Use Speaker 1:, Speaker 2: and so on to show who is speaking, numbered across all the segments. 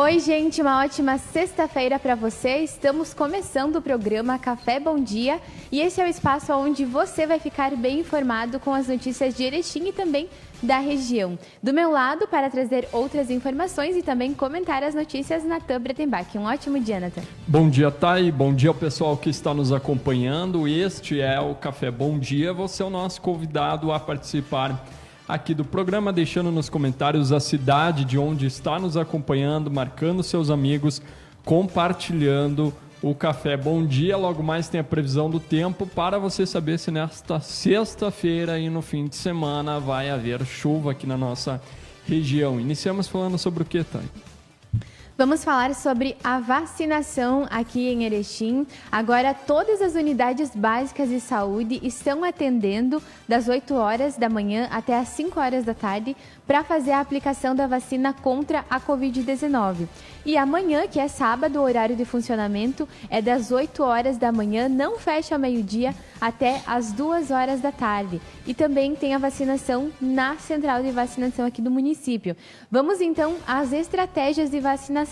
Speaker 1: Oi, gente, uma ótima sexta-feira para você. Estamos começando o programa Café Bom Dia e esse é o espaço onde você vai ficar bem informado com as notícias de Erechim e também da região. Do meu lado, para trazer outras informações e também comentar as notícias, Natan Bretenbach. Um ótimo dia, Natan.
Speaker 2: Bom dia, Thay. Bom dia ao pessoal que está nos acompanhando. Este é o Café Bom Dia. Você é o nosso convidado a participar aqui do programa, deixando nos comentários a cidade de onde está nos acompanhando, marcando seus amigos, compartilhando o Café Bom Dia. Logo mais tem a previsão do tempo para você saber se nesta sexta-feira e no fim de semana vai haver chuva aqui na nossa região. Iniciamos falando sobre o que, Thay?
Speaker 1: Vamos falar sobre a vacinação aqui em Erechim. Agora, todas as unidades básicas de saúde estão atendendo das 8 horas da manhã até as 5 horas da tarde para fazer a aplicação da vacina contra a Covid-19. E amanhã, que é sábado, o horário de funcionamento é das 8 horas da manhã, não fecha ao meio-dia, até as 2 horas da tarde. E também tem a vacinação na central de vacinação aqui do município. Vamos então às estratégias de vacinação.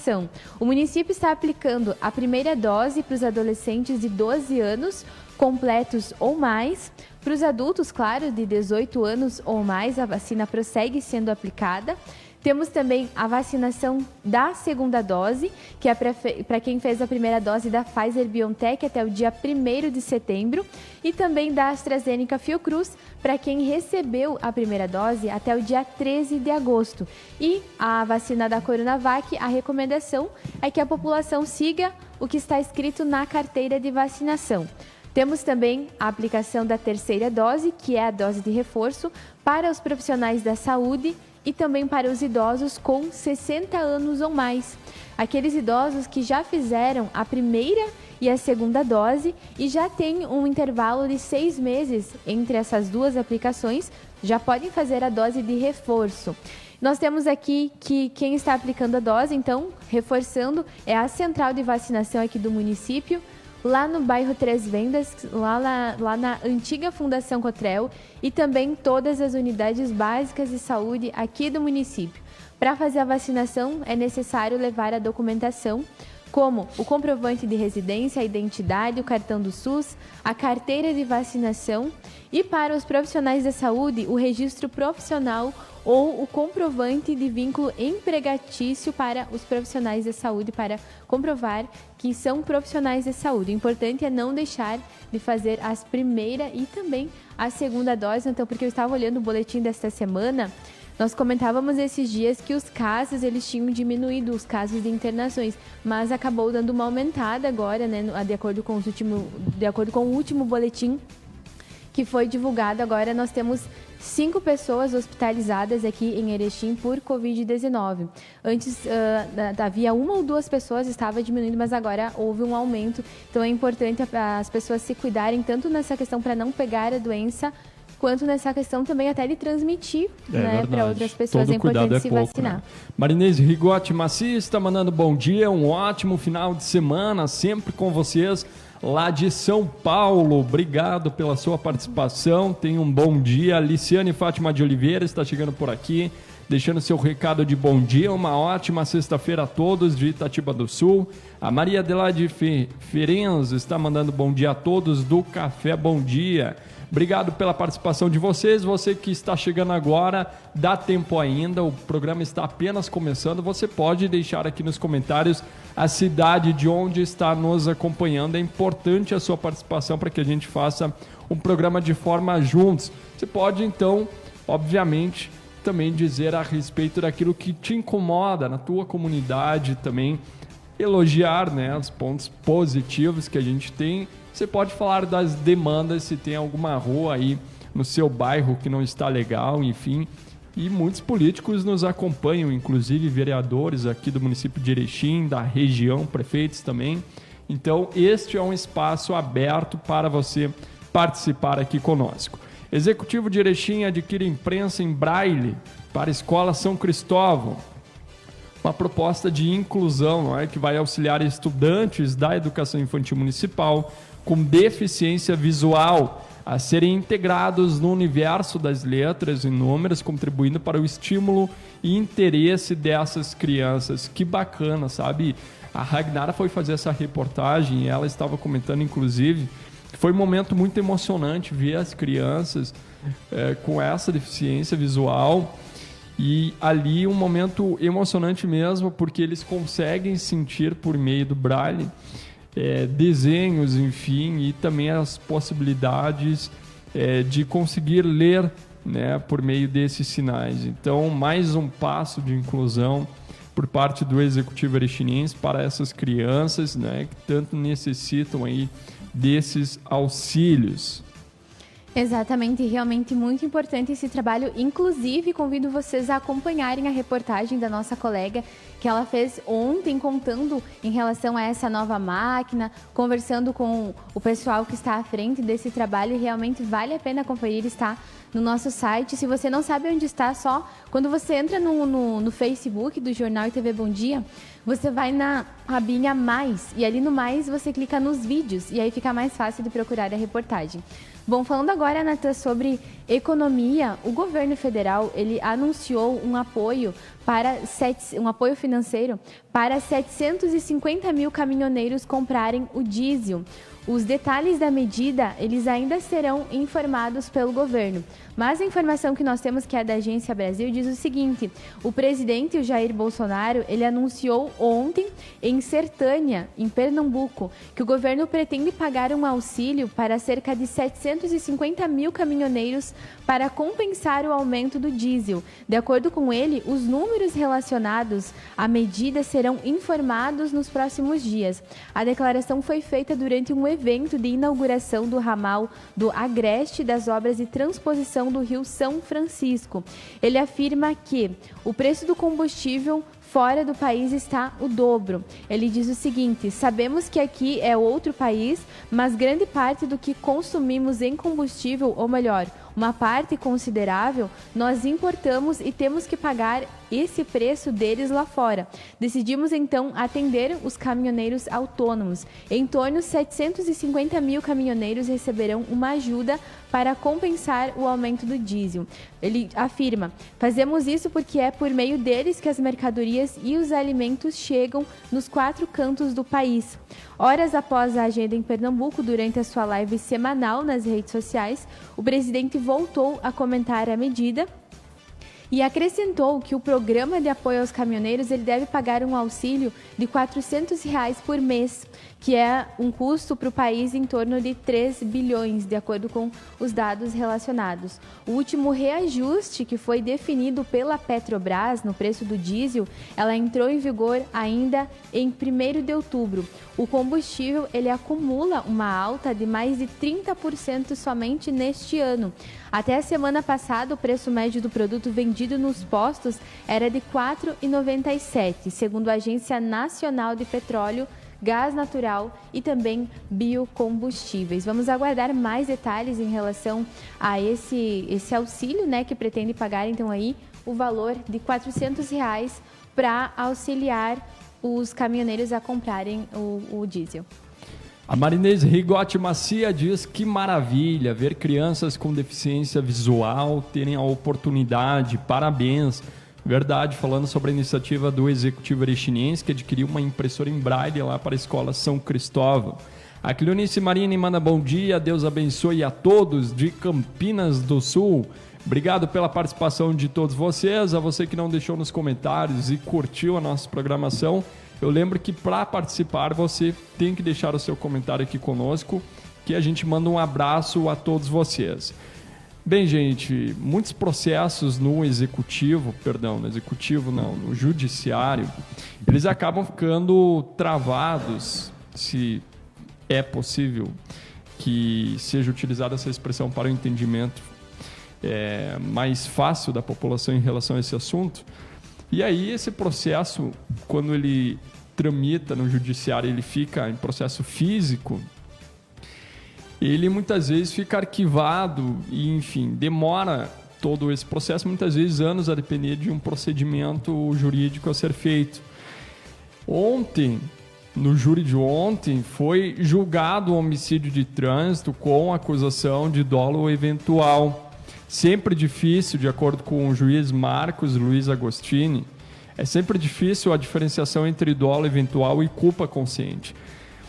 Speaker 1: O município está aplicando a primeira dose para os adolescentes de 12 anos, completos ou mais. Para os adultos, claro, de 18 anos ou mais, a vacina prossegue sendo aplicada. Temos também a vacinação da segunda dose, que é para quem fez a primeira dose da Pfizer-BioNTech até o dia 1º de setembro, e também da AstraZeneca Fiocruz, para quem recebeu a primeira dose até o dia 13 de agosto. E a vacina da Coronavac, a recomendação é que a população siga o que está escrito na carteira de vacinação. Temos também a aplicação da terceira dose, que é a dose de reforço, para os profissionais da saúde e também para os idosos com 60 anos ou mais. Aqueles idosos que já fizeram a primeira e a segunda dose e já tem um intervalo de 6 meses entre essas duas aplicações, já podem fazer a dose de reforço. Nós temos aqui que quem está aplicando a dose, então, reforçando, é a central de vacinação aqui do município, lá no bairro Três Vendas, lá na antiga Fundação Cotrel, e também todas as unidades básicas de saúde aqui do município. Para fazer a vacinação, é necessário levar a documentação, como o comprovante de residência, a identidade, o cartão do SUS, a carteira de vacinação e, para os profissionais da saúde, o registro profissional ou o comprovante de vínculo empregatício para os profissionais da saúde, para comprovar que são profissionais da saúde. O importante é não deixar de fazer as primeira e também a segunda dose, então, porque eu estava olhando o boletim desta semana. Nós comentávamos esses dias que os casos, eles tinham diminuído, os casos de internações, mas acabou dando uma aumentada agora, né, de acordo com o último boletim que foi divulgado. Agora nós temos 5 pessoas hospitalizadas aqui em Erechim por Covid-19. Antes havia 1 ou 2 pessoas, estava diminuindo, mas agora houve um aumento. Então é importante as pessoas se cuidarem, tanto nessa questão para não pegar a doença, quanto nessa questão também até de transmitir, né, para outras pessoas.
Speaker 2: Todo
Speaker 1: é importante se
Speaker 2: pouco,
Speaker 1: vacinar.
Speaker 2: Né? Marinês Rigotti Maci está mandando bom dia, um ótimo final de semana, sempre com vocês, lá de São Paulo. Obrigado pela sua participação, tenha um bom dia. Liciane Fátima de Oliveira está chegando por aqui, deixando seu recado de bom dia. Uma ótima sexta-feira a todos de Itatiba do Sul. A Maria Adelaide Ferenzo está mandando bom dia a todos do Café Bom Dia. Obrigado pela participação de vocês. Você que está chegando agora, dá tempo ainda, o programa está apenas começando. Você pode deixar aqui nos comentários a cidade de onde está nos acompanhando. É importante a sua participação para que a gente faça um programa de forma juntos. Você pode, então, obviamente, também dizer a respeito daquilo que te incomoda na tua comunidade, também elogiar, né, os pontos positivos que a gente tem. Você pode falar das demandas, se tem alguma rua aí no seu bairro que não está legal, enfim. E muitos políticos nos acompanham, inclusive vereadores aqui do município de Erechim, da região, prefeitos também. Então, este é um espaço aberto para você participar aqui conosco. Executivo de Erechim adquire imprensa em braille para a Escola São Cristóvão. Uma proposta de inclusão, não é, que vai auxiliar estudantes da educação infantil municipal com deficiência visual a serem integrados no universo das letras e números, contribuindo para o estímulo e interesse dessas crianças. Que bacana, sabe? A Ragnara foi fazer essa reportagem e ela estava comentando, inclusive, que foi um momento muito emocionante ver as crianças com essa deficiência visual. E ali um momento emocionante mesmo, porque eles conseguem sentir por meio do Braille desenhos, enfim, e também as possibilidades de conseguir ler, né, por meio desses sinais. Então, mais um passo de inclusão por parte do Executivo Erechinense para essas crianças, né, que tanto necessitam aí desses auxílios.
Speaker 1: Exatamente, realmente muito importante esse trabalho. Inclusive, convido vocês a acompanharem a reportagem da nossa colega que ela fez ontem, contando em relação a essa nova máquina, conversando com o pessoal que está à frente desse trabalho. E realmente vale a pena conferir, está no nosso site. Se você não sabe onde está, só quando você entra no Facebook do Jornal e TV Bom Dia, você vai na abinha Mais, e ali no Mais você clica nos vídeos, e aí fica mais fácil de procurar a reportagem. Bom, falando agora, Natan, sobre economia, o governo federal ele anunciou um apoio financeiro para 750 mil caminhoneiros comprarem o diesel. Os detalhes da medida, eles ainda serão informados pelo governo. Mas a informação que nós temos, que é da Agência Brasil, diz o seguinte: o presidente, o Jair Bolsonaro, ele anunciou ontem em Sertânia, em Pernambuco, que o governo pretende pagar um auxílio para cerca de 750 mil caminhoneiros para compensar o aumento do diesel. De acordo com ele, os números relacionados à medida serão informados nos próximos dias. A declaração foi feita durante um evento de inauguração do ramal do Agreste das obras de transposição do Rio São Francisco. Ele afirma que o preço do combustível fora do país está o dobro. Ele diz o seguinte: sabemos que aqui é outro país, mas grande parte do que consumimos em combustível, ou melhor, uma parte considerável, nós importamos e temos que pagar esse preço deles lá fora. Decidimos então atender os caminhoneiros autônomos. Em torno de 750 mil caminhoneiros receberão uma ajuda para compensar o aumento do diesel. Ele afirma: fazemos isso porque é por meio deles que as mercadorias e os alimentos chegam nos 4 cantos do país. Horas após a agenda em Pernambuco, durante a sua live semanal nas redes sociais, o presidente voltou a comentar a medida e acrescentou que o programa de apoio aos caminhoneiros ele deve pagar um auxílio de R$ 400 por mês, que é um custo para o país em torno de 3 bilhões, de acordo com os dados relacionados. O último reajuste que foi definido pela Petrobras no preço do diesel, ela entrou em vigor ainda em 1º de outubro. O combustível ele acumula uma alta de mais de 30% somente neste ano. Até a semana passada, o preço médio do produto vendido nos postos era de R$ 4,97, segundo a Agência Nacional de Petróleo, Gás Natural e também biocombustíveis. Vamos aguardar mais detalhes em relação a esse auxílio, né, que pretende pagar então aí o valor de R$ 400 para auxiliar os caminhoneiros a comprarem o diesel.
Speaker 2: A Marinês Rigotti Macia diz que maravilha ver crianças com deficiência visual terem a oportunidade, parabéns. Verdade, falando sobre a iniciativa do Executivo Erechinense, que adquiriu uma impressora em Braille lá para a Escola São Cristóvão. A Cleonice Marini manda bom dia, Deus abençoe a todos de Campinas do Sul. Obrigado pela participação de todos vocês, a você que não deixou nos comentários e curtiu a nossa programação. Eu lembro que para participar você tem que deixar o seu comentário aqui conosco, que a gente manda um abraço a todos vocês. Bem, gente, muitos processos no judiciário, eles acabam ficando travados, se é possível que seja utilizada essa expressão para o entendimento mais fácil da população em relação a esse assunto. E aí esse processo, quando ele tramita no judiciário, ele fica em processo físico, ele muitas vezes fica arquivado e, enfim, demora todo esse processo, muitas vezes anos, a depender de um procedimento jurídico a ser feito. Ontem, no júri de ontem, foi julgado o homicídio de trânsito com acusação de dolo eventual. Sempre difícil, de acordo com o juiz Marcos Luiz Agostini, é sempre difícil a diferenciação entre dolo eventual e culpa consciente.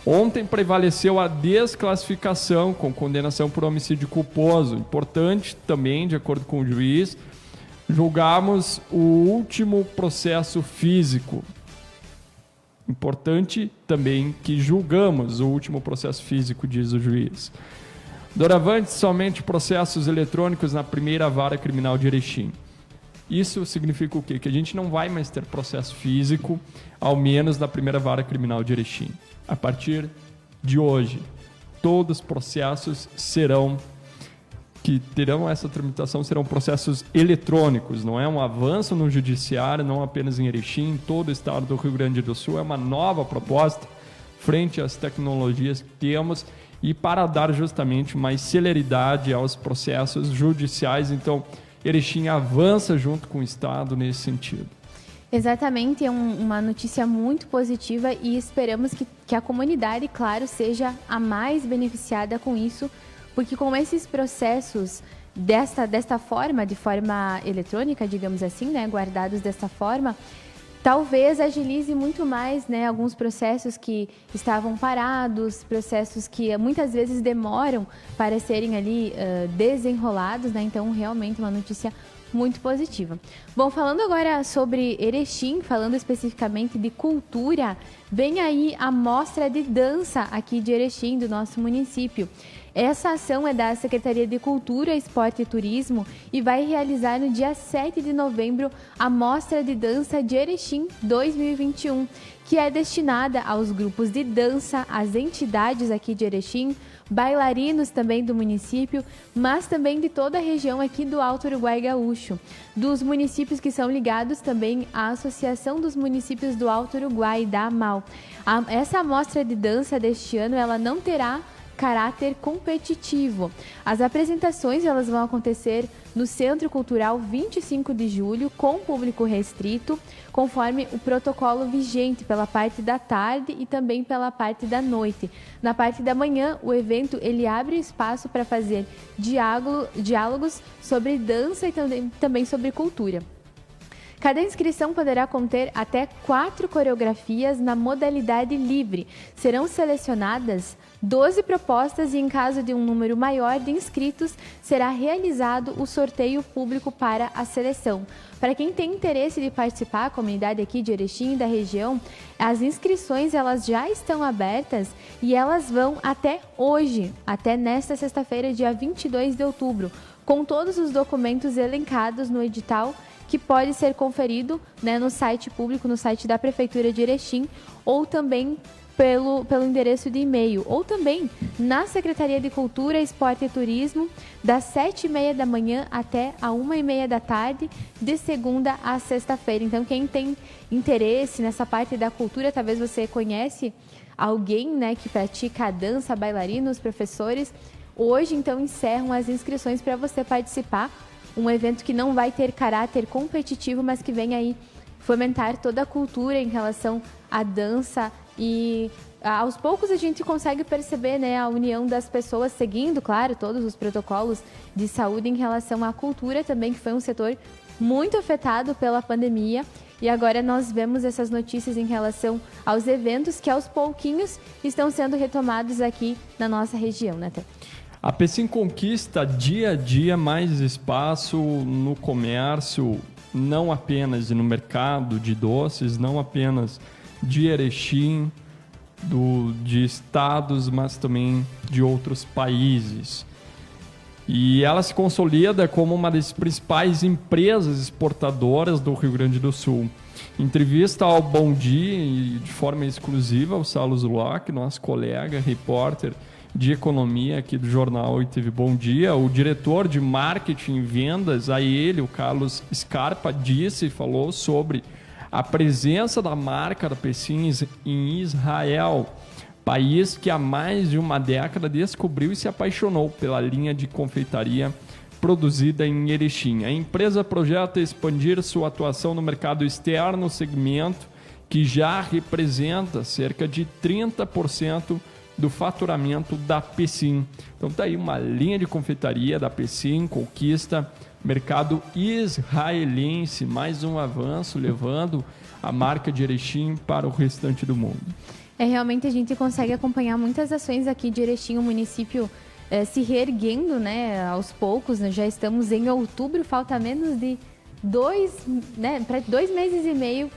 Speaker 2: Ontem prevaleceu a desclassificação com condenação por homicídio culposo. Importante também, de acordo com o juiz, julgamos o último processo físico. Importante também que julgamos o último processo físico, diz o juiz. Doravante, somente processos eletrônicos na primeira vara criminal de Erechim. Isso significa o quê? Que a gente não vai mais ter processo físico, ao menos na primeira vara criminal de Erechim. A partir de hoje, todos os processos que terão essa tramitação serão processos eletrônicos. Não é um avanço no judiciário, não apenas em Erechim, em todo o estado do Rio Grande do Sul. É uma nova proposta frente às tecnologias que temos e para dar justamente mais celeridade aos processos judiciais. Então, Erechim avança junto com o Estado nesse sentido.
Speaker 1: Exatamente, é uma notícia muito positiva e esperamos que a comunidade, claro, seja a mais beneficiada com isso, porque com esses processos desta forma, de forma eletrônica, digamos assim, né, guardados desta forma, talvez agilize muito mais, né, alguns processos que estavam parados, processos que muitas vezes demoram para serem ali desenrolados, né? Então, realmente uma notícia muito positiva. Bom, falando agora sobre Erechim, falando especificamente de cultura, vem aí a mostra de dança aqui de Erechim, do nosso município. Essa ação é da Secretaria de Cultura, Esporte e Turismo e vai realizar no dia 7 de novembro a Mostra de Dança de Erechim 2021, que é destinada aos grupos de dança, às entidades aqui de Erechim, bailarinos também do município, mas também de toda a região aqui do Alto Uruguai Gaúcho, dos municípios que são ligados também à Associação dos Municípios do Alto Uruguai, da AMAL. Essa mostra de dança deste ano, ela não terá caráter competitivo. As apresentações elas vão acontecer no Centro Cultural 25 de julho, com público restrito, conforme o protocolo vigente pela parte da tarde e também pela parte da noite. Na parte da manhã, o evento ele abre espaço para fazer diálogos sobre dança e também sobre cultura. Cada inscrição poderá conter até 4 coreografias na modalidade livre. Serão selecionadas 12 propostas e, em caso de um número maior de inscritos, será realizado o sorteio público para a seleção. Para quem tem interesse de participar, a comunidade aqui de Erechim e da região, as inscrições elas já estão abertas e elas vão até hoje, até nesta sexta-feira, dia 22 de outubro, com todos os documentos elencados no edital que pode ser conferido, né, no site público, no site da Prefeitura de Erechim, ou também pelo endereço de e-mail, ou também na Secretaria de Cultura, Esporte e Turismo, das 7h30 da manhã até a 1h30 da tarde, de segunda a sexta-feira. Então, quem tem interesse nessa parte da cultura, talvez você conhece alguém, né, que pratica a dança, bailarinos, professores, hoje, então, encerram as inscrições para você participar. Um evento que não vai ter caráter competitivo, mas que vem aí fomentar toda a cultura em relação à dança e aos poucos a gente consegue perceber, né, a união das pessoas seguindo, claro, todos os protocolos de saúde em relação à cultura também, que foi um setor muito afetado pela pandemia. E agora nós vemos essas notícias em relação aos eventos que aos pouquinhos estão sendo retomados aqui na nossa região, né, Té?
Speaker 2: A Pecém conquista dia a dia mais espaço no comércio, não apenas no mercado de doces, não apenas de Erechim, de estados, mas também de outros países. E ela se consolida como uma das principais empresas exportadoras do Rio Grande do Sul. Em entrevista ao Bom Dia, e de forma exclusiva, ao Saulo Zulock, nosso colega, repórter de economia aqui do jornal ITV Bom Dia, o diretor de marketing e vendas, a ele, o Carlos Scarpa, falou sobre a presença da marca da Pecém em Israel, país que há mais de uma década descobriu e se apaixonou pela linha de confeitaria produzida em Erechim. A empresa projeta expandir sua atuação no mercado externo, segmento que já representa cerca de 30% do faturamento da Pecim. Então tá aí uma linha de confeitaria da Pecim, conquista mercado israelense, mais um avanço levando a marca de Erechim para o restante do mundo.
Speaker 1: Realmente a gente consegue acompanhar muitas ações aqui de Erechim, o município se reerguendo, né, aos poucos, né? Já estamos em outubro, falta menos de 2 meses e meio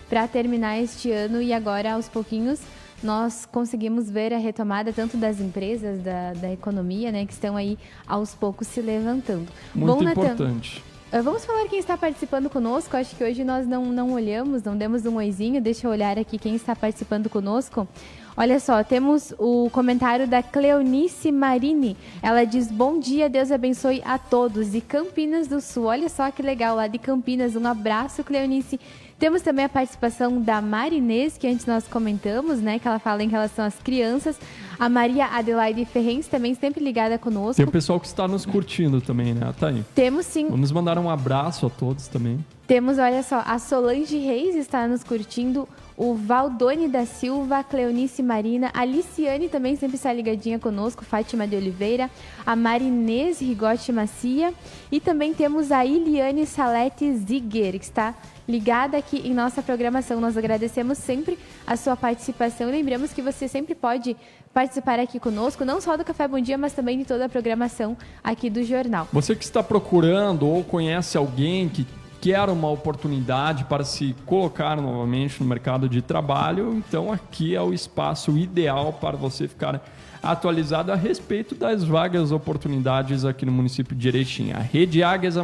Speaker 1: para terminar este ano e agora aos pouquinhos nós conseguimos ver a retomada tanto das empresas, da economia, né, que estão aí aos poucos se levantando.
Speaker 2: Muito importante.
Speaker 1: Vamos falar quem está participando conosco. Acho que hoje nós não olhamos, não demos um oizinho. Deixa eu olhar aqui quem está participando conosco. Olha só, temos o comentário da Cleonice Marini. Ela diz, bom dia, Deus abençoe a todos. De Campinas do Sul, olha só que legal, lá de Campinas. Um abraço, Cleonice. Temos também a participação da Marinês, que antes nós comentamos, né? Que ela fala em relação às crianças. A Maria Adelaide Ferrens também sempre ligada conosco.
Speaker 2: Tem o pessoal que está nos curtindo também, né? Tá aí.
Speaker 1: Temos sim.
Speaker 2: Vamos mandar um abraço a todos também.
Speaker 1: Temos, olha só, a Solange Reis está nos curtindo, o Valdone da Silva, a Cleonice Marina, a Liciane também sempre está ligadinha conosco, Fátima de Oliveira, a Marinês Rigote Macia e também temos a Iliane Salete Ziguer, que está ligada aqui em nossa programação. Nós agradecemos sempre a sua participação e lembramos que você sempre pode participar aqui conosco, não só do Café Bom Dia, mas também de toda a programação aqui do jornal.
Speaker 2: Você que está procurando ou conhece alguém que quer uma oportunidade para se colocar novamente no mercado de trabalho, então aqui é o espaço ideal para você ficar atualizado a respeito das vagas oportunidades aqui no município de Erechim. A Rede Águias é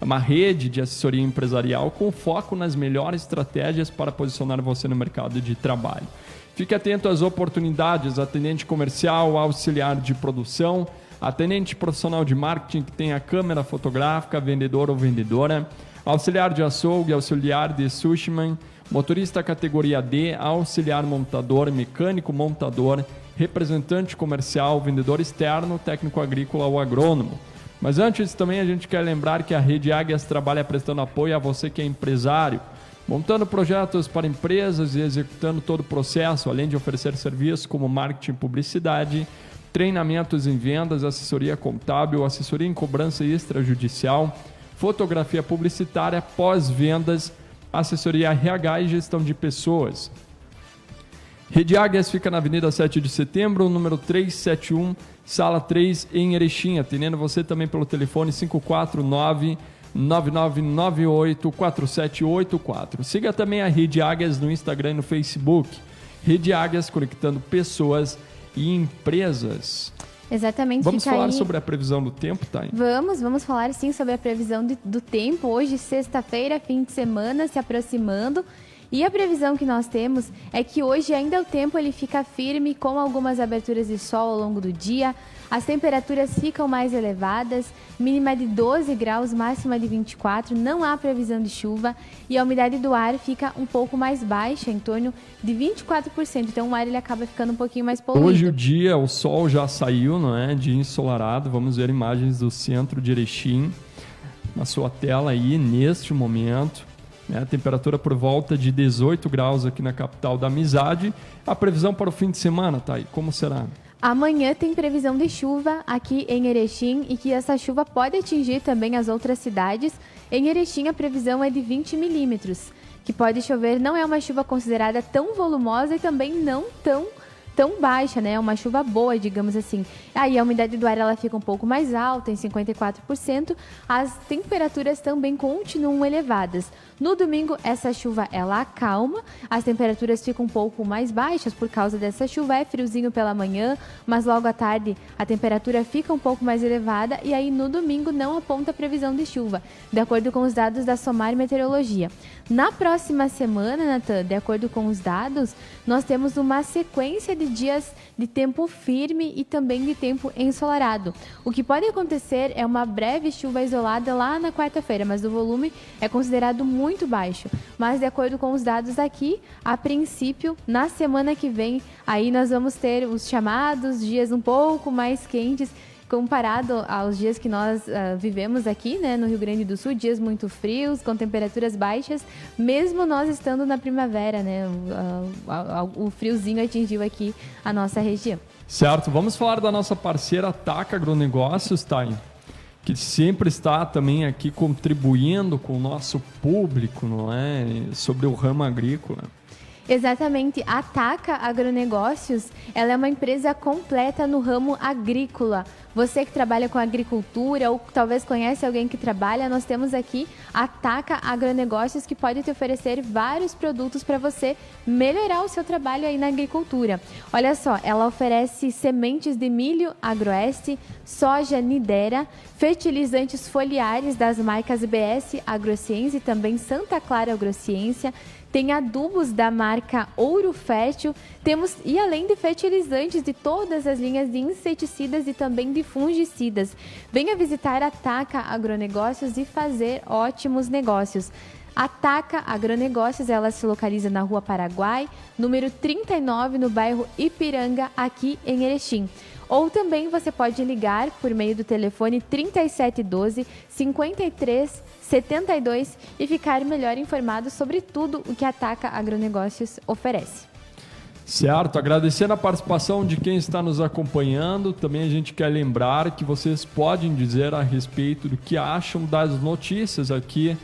Speaker 2: uma rede de assessoria empresarial com foco nas melhores estratégias para posicionar você no mercado de trabalho. Fique atento às oportunidades, atendente comercial, auxiliar de produção, atendente profissional de marketing que tenha câmera fotográfica, vendedor ou vendedora, auxiliar de açougue, auxiliar de sushiman, motorista categoria D, auxiliar montador, mecânico montador, representante comercial, vendedor externo, técnico agrícola ou agrônomo. Mas antes também a gente quer lembrar que a Rede Águias trabalha prestando apoio a você que é empresário, montando projetos para empresas e executando todo o processo, além de oferecer serviços como marketing e publicidade, treinamentos em vendas, assessoria contábil, assessoria em cobrança extrajudicial, fotografia publicitária, pós-vendas, assessoria RH e gestão de pessoas. Rede Águias fica na Avenida 7 de Setembro, número 371, Sala 3, em Erechim, atendendo você também pelo telefone 549-9998-4784. Siga também a Rede Águias no Instagram e no Facebook. Rede Águias, conectando pessoas e empresas.
Speaker 1: Exatamente.
Speaker 2: Vamos falar sobre a previsão do tempo, Thay?
Speaker 1: Vamos falar sim sobre a previsão do tempo. Hoje, sexta-feira, fim de semana se aproximando. E a previsão que nós temos é que hoje ainda o tempo ele fica firme com algumas aberturas de sol ao longo do dia. As temperaturas ficam mais elevadas, mínima de 12 graus, máxima de 24, não há previsão de chuva e a umidade do ar fica um pouco mais baixa, em torno de 24%, então o ar ele acaba ficando um pouquinho mais poluído.
Speaker 2: Hoje o dia, o sol já saiu, não é? Dia ensolarado, vamos ver imagens do centro de Erechim na sua tela aí, neste momento. A temperatura por volta de 18 graus aqui na capital da Amizade. A previsão para o fim de semana, Thay, como será?
Speaker 1: Amanhã tem previsão de chuva aqui em Erechim e que essa chuva pode atingir também as outras cidades. Em Erechim a previsão é de 20 milímetros, que pode chover. Não é uma chuva considerada tão volumosa e também não tão baixa, né? É uma chuva boa, digamos assim. Aí a umidade do ar ela fica um pouco mais alta, em 54%. As temperaturas também continuam elevadas. No domingo, essa chuva ela acalma, as temperaturas ficam um pouco mais baixas por causa dessa chuva. É friozinho pela manhã, mas logo à tarde a temperatura fica um pouco mais elevada e aí no domingo não aponta previsão de chuva, de acordo com os dados da Somar Meteorologia. Na próxima semana, Natan, de acordo com os dados, nós temos uma sequência de dias de tempo firme e também de tempo ensolarado. O que pode acontecer é uma breve chuva isolada lá na quarta-feira, mas o volume é considerado muito baixo. Mas de acordo com os dados aqui, a princípio, na semana que vem, aí nós vamos ter os chamados dias um pouco mais quentes, comparado aos dias que nós vivemos aqui, né, no Rio Grande do Sul, dias muito frios, com temperaturas baixas, mesmo nós estando na primavera, né, o friozinho atingiu aqui a nossa região.
Speaker 2: Certo, vamos falar da nossa parceira TACA Agronegócios, Thay, que sempre está também aqui contribuindo com o nosso público, não é, sobre o ramo agrícola.
Speaker 1: Exatamente, a TACA Agronegócios, ela é uma empresa completa no ramo agrícola. Você que trabalha com agricultura ou talvez conhece alguém que trabalha, nós temos aqui a TACA Agronegócios, que pode te oferecer vários produtos para você melhorar o seu trabalho aí na agricultura. Olha só, ela oferece sementes de milho Agroeste, soja Nidera, fertilizantes foliares das marcas BS Agrociência e também Santa Clara Agrociência. Tem adubos da marca Ouro Fértil, e além de fertilizantes de todas as linhas de inseticidas e também de fungicidas. Venha visitar a TACA Agronegócios e fazer ótimos negócios. A TACA Agronegócios, ela se localiza na Rua Paraguai, número 39, no bairro Ipiranga, aqui em Erechim. Ou também você pode ligar por meio do telefone 3712-5372 e ficar melhor informado sobre tudo o que a TACA Agronegócios oferece.
Speaker 2: Certo, agradecendo a participação de quem está nos acompanhando. Também a gente quer lembrar que vocês podem dizer a respeito do que acham das notícias aqui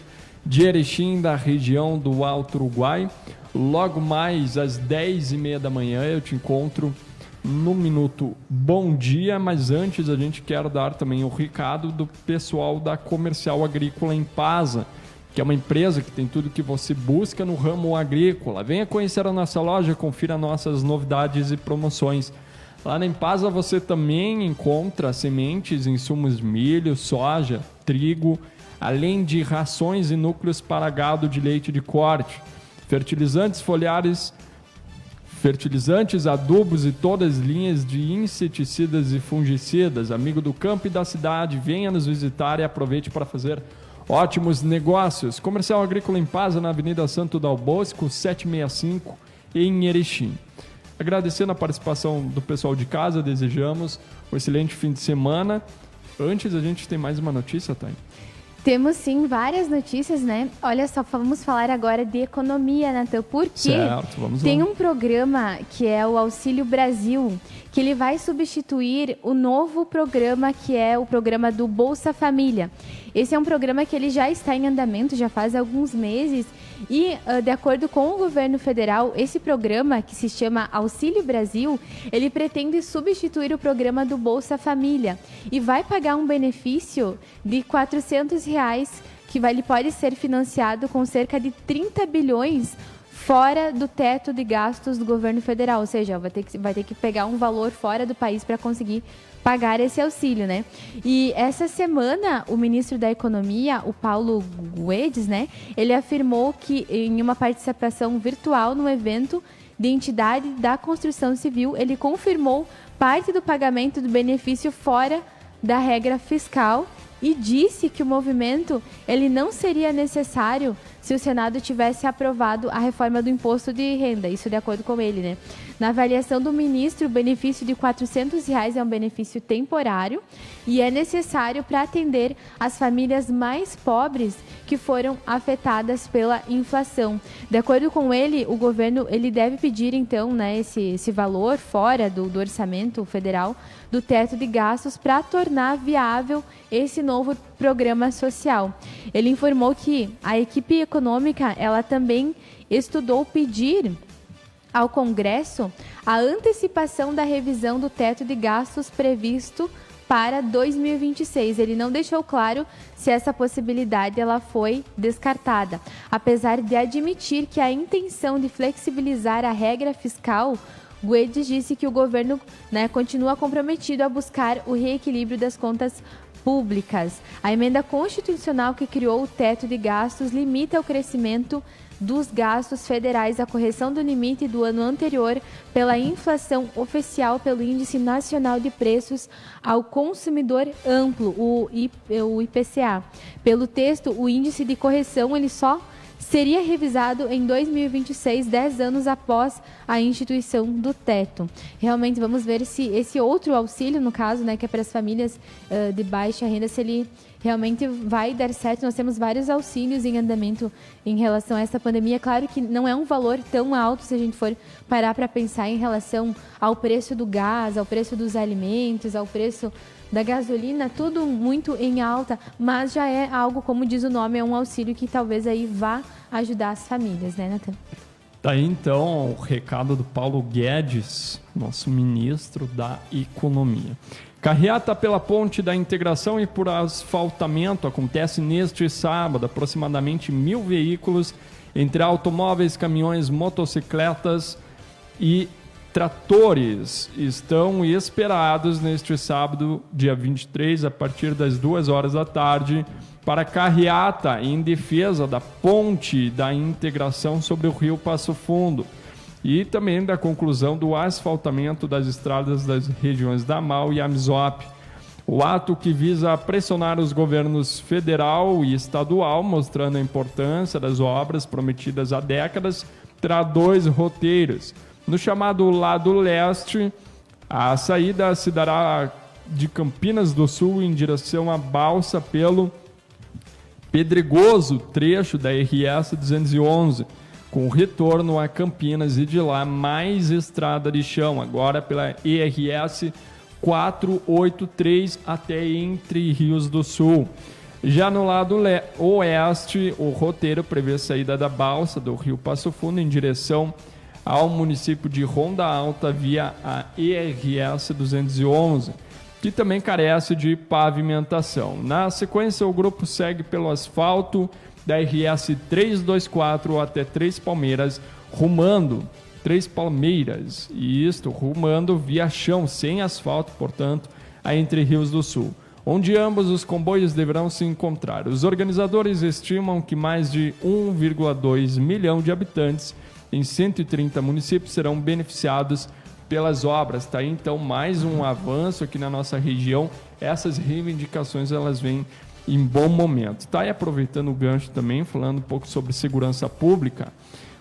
Speaker 2: de Erechim, da região do Alto Uruguai. Logo mais às 10h30 da manhã eu te encontro no Minuto Bom Dia, mas antes a gente quer dar também o recado do pessoal da Comercial Agrícola Impasa, que é uma empresa que tem tudo que você busca no ramo agrícola. Venha conhecer a nossa loja, confira nossas novidades e promoções. Lá na Impasa você também encontra sementes, insumos de milho, soja, trigo, além de rações e núcleos para gado de leite de corte, fertilizantes foliares, fertilizantes, adubos e todas as linhas de inseticidas e fungicidas. Amigo do campo e da cidade, venha nos visitar e aproveite para fazer ótimos negócios. Comercial Agrícola Impasa, na Avenida Santo Dal Bosco, 765, em Erechim. Agradecendo a participação do pessoal de casa, desejamos um excelente fim de semana. Antes, a gente tem mais uma notícia, Thay?
Speaker 1: Temos sim várias notícias, né? Olha só, vamos falar agora de economia, Natan, porque tem um programa que é o Auxílio Brasil, que ele vai substituir o novo programa que é o programa do Bolsa Família. Esse é um programa que ele já está em andamento, já faz alguns meses e, de acordo com o governo federal, esse programa, que se chama Auxílio Brasil, ele pretende substituir o programa do Bolsa Família e vai pagar um benefício de R$400, que ele pode ser financiado com cerca de 30 bilhões fora do teto de gastos do governo federal, ou seja, vai ter que pegar um valor fora do país para conseguir pagar esse auxílio, né? E essa semana, o ministro da Economia, o Paulo Guedes, né, ele afirmou que em uma participação virtual no evento de entidade da construção civil, ele confirmou parte do pagamento do benefício fora da regra fiscal e disse que o movimento ele não seria necessário se o Senado tivesse aprovado a reforma do imposto de renda, isso de acordo com ele, né? Na avaliação do ministro, o benefício de R$400 é um benefício temporário e é necessário para atender as famílias mais pobres que foram afetadas pela inflação. De acordo com ele, o governo ele deve pedir, então, né, esse valor fora do orçamento federal, do teto de gastos, para tornar viável esse novo programa social. Ele informou que a equipe econômica ela também estudou pedir ao Congresso a antecipação da revisão do teto de gastos previsto para 2026. Ele não deixou claro se essa possibilidade ela foi descartada, apesar de admitir que a intenção de flexibilizar a regra fiscal. Guedes disse que o governo, né, continua comprometido a buscar o reequilíbrio das contas públicas. A emenda constitucional que criou o teto de gastos limita o crescimento dos gastos federais à correção do limite do ano anterior pela inflação oficial pelo Índice Nacional de Preços ao Consumidor Amplo, o IPCA. Pelo texto, o índice de correção ele só seria revisado em 2026, 10 anos após a instituição do teto. Realmente vamos ver se esse outro auxílio, no caso, né, que é para as famílias de baixa renda, se ele realmente vai dar certo. Nós temos vários auxílios em andamento em relação a essa pandemia. Claro que não é um valor tão alto se a gente for parar para pensar em relação ao preço do gás, ao preço dos alimentos, ao preço da gasolina, tudo muito em alta, mas já é algo, como diz o nome, é um auxílio que talvez aí vá ajudar as famílias, né, Nathan?
Speaker 2: Tá aí então o recado do Paulo Guedes, nosso ministro da Economia. Carreata pela Ponte da Integração e por asfaltamento acontece neste sábado. Aproximadamente 1.000 veículos, entre automóveis, caminhões, motocicletas e tratores, estão esperados neste sábado, dia 23, a partir das 2 horas da tarde, para carreata em defesa da Ponte da Integração sobre o Rio Passo Fundo e também da conclusão do asfaltamento das estradas das regiões da Mal e Amisop. O ato, que visa pressionar os governos federal e estadual, mostrando a importância das obras prometidas há décadas, terá 2 roteiros. No chamado lado leste, a saída se dará de Campinas do Sul em direção à Balsa pelo pedregoso trecho da RS 211, com retorno a Campinas e de lá mais estrada de chão, agora pela ERS 483 até Entre Rios do Sul. Já no lado oeste, o roteiro prevê saída da Balsa do Rio Passo Fundo em direção ao município de Ronda Alta via a ERS 211, que também carece de pavimentação. Na sequência, o grupo segue pelo asfalto da RS 324 até Três Palmeiras, rumando via chão, sem asfalto, portanto, a Entre Rios do Sul, onde ambos os comboios deverão se encontrar. Os organizadores estimam que mais de 1,2 milhão de habitantes em 130 municípios serão beneficiados pelas obras. Tá aí então mais um avanço aqui na nossa região. Essas reivindicações, elas vêm em bom momento. Tá aí, aproveitando o gancho também, falando um pouco sobre segurança pública.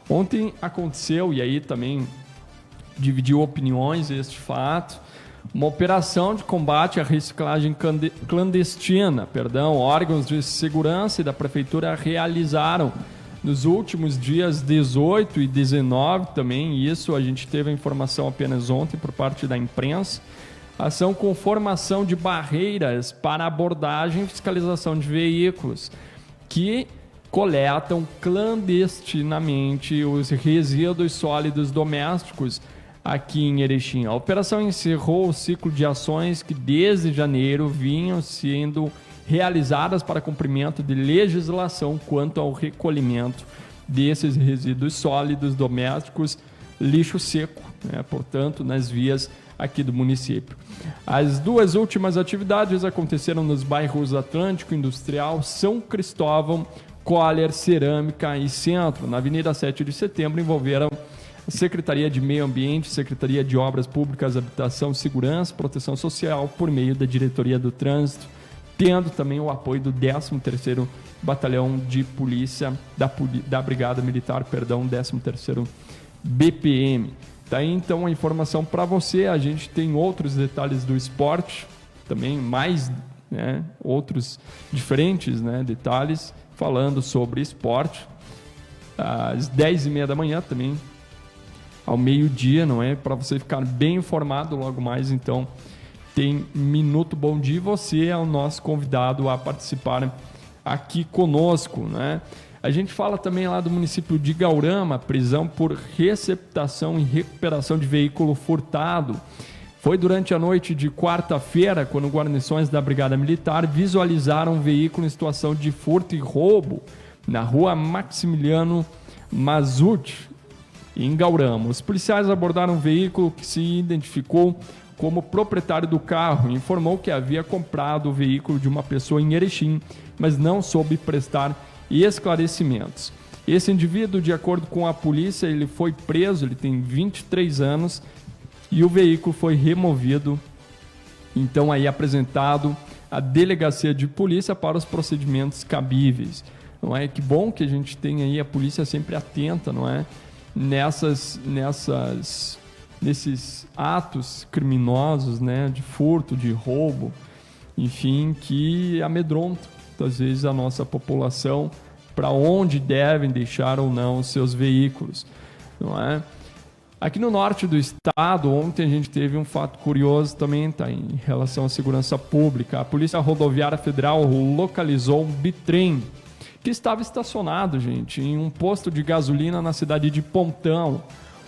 Speaker 2: Ontem aconteceu, e aí também dividiu opiniões este fato, uma operação de combate à reciclagem clandestina. Órgãos de segurança e da prefeitura realizaram nos últimos dias 18 e 19 também, isso a gente teve a informação apenas ontem por parte da imprensa, ação com formação de barreiras para abordagem e fiscalização de veículos que coletam clandestinamente os resíduos sólidos domésticos aqui em Erechim. A operação encerrou o ciclo de ações que desde janeiro vinham sendo realizadas para cumprimento de legislação quanto ao recolhimento desses resíduos sólidos domésticos, lixo seco, portanto, nas vias aqui do município. As 2 últimas atividades aconteceram nos bairros Atlântico Industrial, São Cristóvão, Coller, Cerâmica e Centro. Na Avenida 7 de Setembro envolveram a Secretaria de Meio Ambiente, Secretaria de Obras Públicas, Habitação, Segurança, Proteção Social, por meio da Diretoria do Trânsito, tendo também o apoio do 13º Batalhão de Polícia da Brigada Militar, 13º BPM. Tá aí então a informação para você. A gente tem outros detalhes do esporte, também mais, outros diferentes, detalhes falando sobre esporte. Às 10h30 da manhã também, ao meio-dia, para você ficar bem informado logo mais, então tem Minuto Bom Dia, e você é o nosso convidado a participar aqui conosco, A gente fala também lá do município de Gaurama, prisão por receptação e recuperação de veículo furtado. Foi durante a noite de quarta-feira, quando guarnições da Brigada Militar visualizaram um veículo em situação de furto e roubo na rua Maximiliano Mazut, em Gaurama. Os policiais abordaram um veículo que se identificou como proprietário do carro e informou que havia comprado o veículo de uma pessoa em Erechim, mas não soube prestar esclarecimentos. Esse indivíduo, de acordo com a polícia, ele foi preso, ele tem 23 anos e o veículo foi removido, então aí apresentado à delegacia de polícia para os procedimentos cabíveis. não é? Que bom que a gente tem aí a polícia sempre atenta, não é? Nesses atos criminosos, né? De furto, de roubo, enfim, que amedrontam, às vezes, a nossa população para onde devem deixar ou não os seus veículos, não é? Aqui no norte do estado, ontem a gente teve um fato curioso também, tá, em relação à segurança pública. A Polícia Rodoviária Federal localizou um bitrem que estava estacionado, gente, em um posto de gasolina na cidade de Pontão.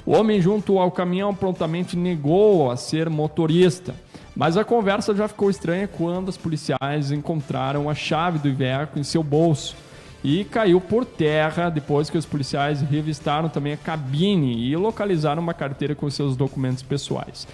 Speaker 2: O homem junto ao caminhão prontamente negou a ser motorista, mas a conversa já ficou estranha quando os policiais encontraram a chave do Iveco em seu bolso e caiu por terra depois que os policiais revistaram também a cabine e localizaram uma carteira com seus documentos pessoais.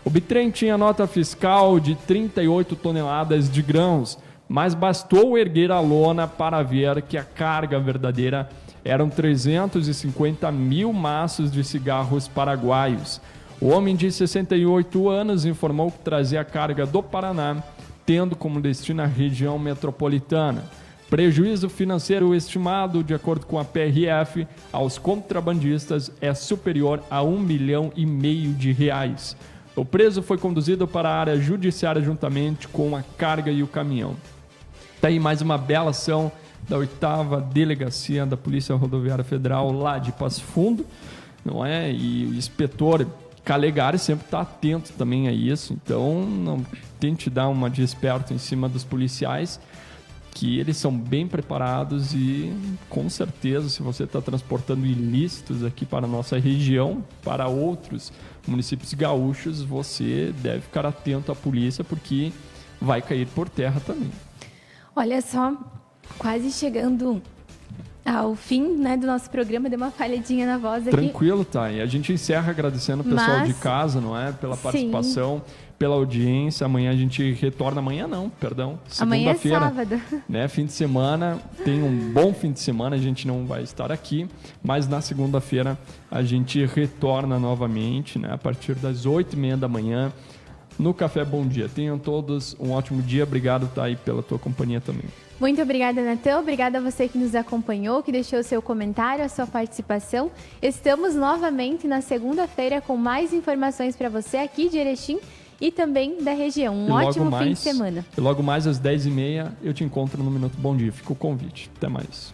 Speaker 2: O bitrem tinha nota fiscal de 38 toneladas de grãos, mas bastou erguer a lona para ver que a carga verdadeira eram 350 mil maços de cigarros paraguaios. O homem de 68 anos informou que trazia a carga do Paraná, tendo como destino a região metropolitana. Prejuízo financeiro estimado, de acordo com a PRF, aos contrabandistas é superior a R$1,5 milhão de reais. O preso foi conduzido para a área judiciária juntamente com a carga e o caminhão. Está aí mais uma bela ação da 8ª Delegacia da Polícia Rodoviária Federal lá de Passo Fundo, não é? E o inspetor Calegari sempre está atento também a isso, então não tente dar uma de esperto em cima dos policiais, que eles são bem preparados e, com certeza, se você está transportando ilícitos aqui para a nossa região, para outros municípios gaúchos, você deve ficar atento à polícia, porque vai cair por terra também.
Speaker 1: Olha só, quase chegando ao fim, né, do nosso programa, deu uma falhadinha na voz aqui.
Speaker 2: Tranquilo, tá? E a gente encerra agradecendo o pessoal de casa, não é? Pela participação. Sim. Pela audiência. Amanhã a gente retorna. Amanhã não, perdão. Segunda-feira.
Speaker 1: Amanhã é sábado.
Speaker 2: Né? Fim de semana. Tem um bom fim de semana. A gente não vai estar aqui. Mas na segunda-feira a gente retorna novamente, né? A partir das 8h30 da manhã no Café Bom Dia. Tenham todos um ótimo dia. Obrigado, Thay, pela tua companhia também.
Speaker 1: Muito obrigada, Natan. Obrigada a você que nos acompanhou, que deixou o seu comentário, a sua participação. Estamos novamente na segunda-feira com mais informações para você aqui de Erechim e também da região. Um ótimo fim de semana.
Speaker 2: E logo mais às 10h30 eu te encontro no Minuto Bom Dia. Fica o convite. Até mais.